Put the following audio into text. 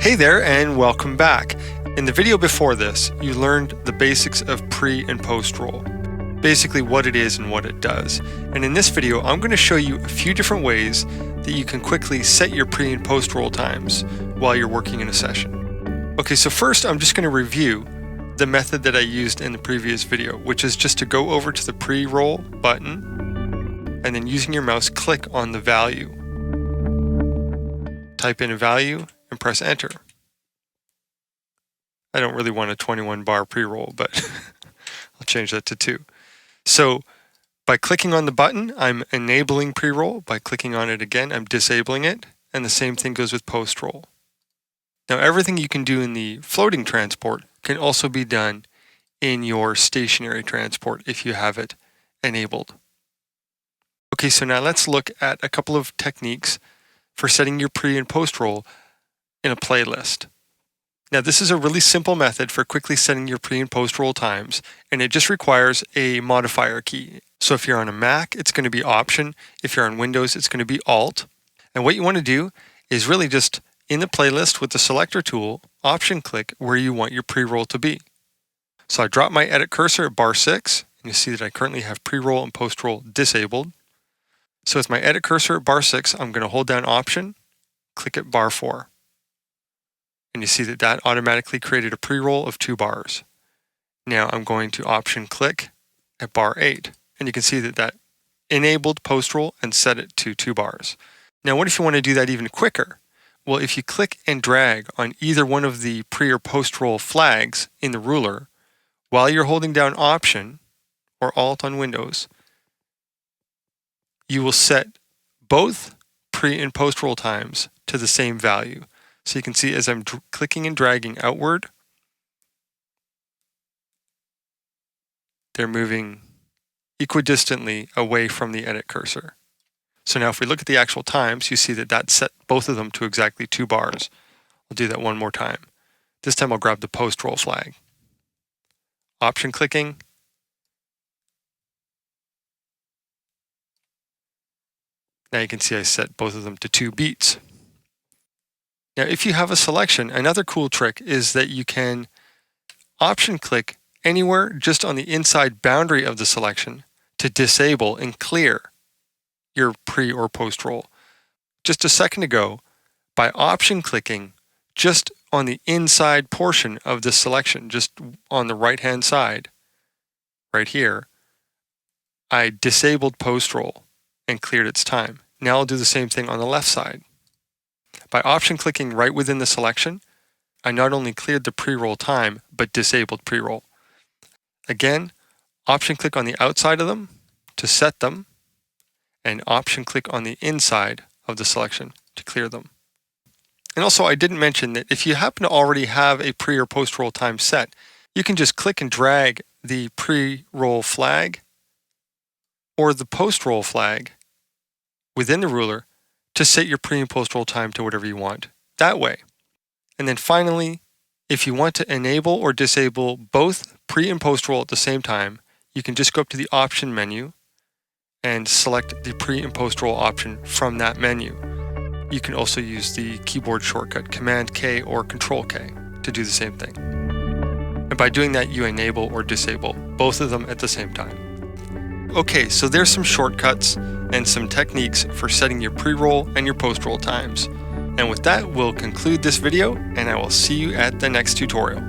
Hey there and welcome back. In the video before this, you learned the basics of pre and post roll, basically what it is and what it does. And in this video, I'm going to show you a few different ways that you can quickly set your pre and post roll times while you're working in a session. Okay, so first I'm just going to review the method that I used in the previous video, which is just to go over to the pre-roll button and then using your mouse, click on the value. Type in a value and press enter. I don't really want a 21 bar pre-roll, but I'll change that to 2. So by clicking on the button, I'm enabling pre-roll. By clicking on it again, I'm disabling it. And the same thing goes with post-roll. Now everything you can do in the floating transport can also be done in your stationary transport if you have it enabled. Okay, so now let's look at a couple of techniques for setting your pre and post roll in a playlist. Now this is a really simple method for quickly setting your pre and post roll times, and it just requires a modifier key. So if you're on a Mac, it's going to be Option. If you're on Windows, it's going to be Alt. And what you want to do is really just in the playlist with the selector tool, Option click where you want your pre-roll to be. So I drop my edit cursor at bar 6, and you see that I currently have pre-roll and post-roll disabled. So with my edit cursor at bar 6, I'm going to hold down Option, click at bar 4. And you see that that automatically created a pre-roll of 2 bars. Now I'm going to Option click at bar 8, and you can see that that enabled post-roll and set it to 2 bars. Now what if you want to do that even quicker? Well, if you click and drag on either one of the pre or post-roll flags in the ruler, while you're holding down Option or Alt on Windows, you will set both pre and post-roll times to the same value. So you can see as I'm clicking and dragging outward, they're moving equidistantly away from the edit cursor. So now if we look at the actual times, you see that that set both of them to exactly 2 bars. I'll do that one more time. This time I'll grab the post-roll flag. Option clicking. Now you can see I set both of them to 2 beats. Now if you have a selection, another cool trick is that you can Option click anywhere just on the inside boundary of the selection to disable and clear your pre or post roll. Just a second ago, by Option clicking just on the inside portion of the selection, just on the right hand side, right here, I disabled post roll and cleared its time. Now I'll do the same thing on the left side. By Option clicking right within the selection, I not only cleared the pre-roll time, but disabled pre-roll. Again, Option click on the outside of them to set them, and Option click on the inside of the selection to clear them. And also I didn't mention that if you happen to already have a pre or post-roll time set, you can just click and drag the pre-roll flag or the post-roll flag within the ruler to set your pre and post-roll time to whatever you want that way. And then finally, if you want to enable or disable both pre and post-roll at the same time, you can just go up to the Option menu and select the pre and post-roll option from that menu. You can also use the keyboard shortcut Command K or Control K to do the same thing. And by doing that, you enable or disable both of them at the same time. Okay, so there's some shortcuts and some techniques for setting your pre-roll and your post-roll times. And with that, we'll conclude this video, and I will see you at the next tutorial.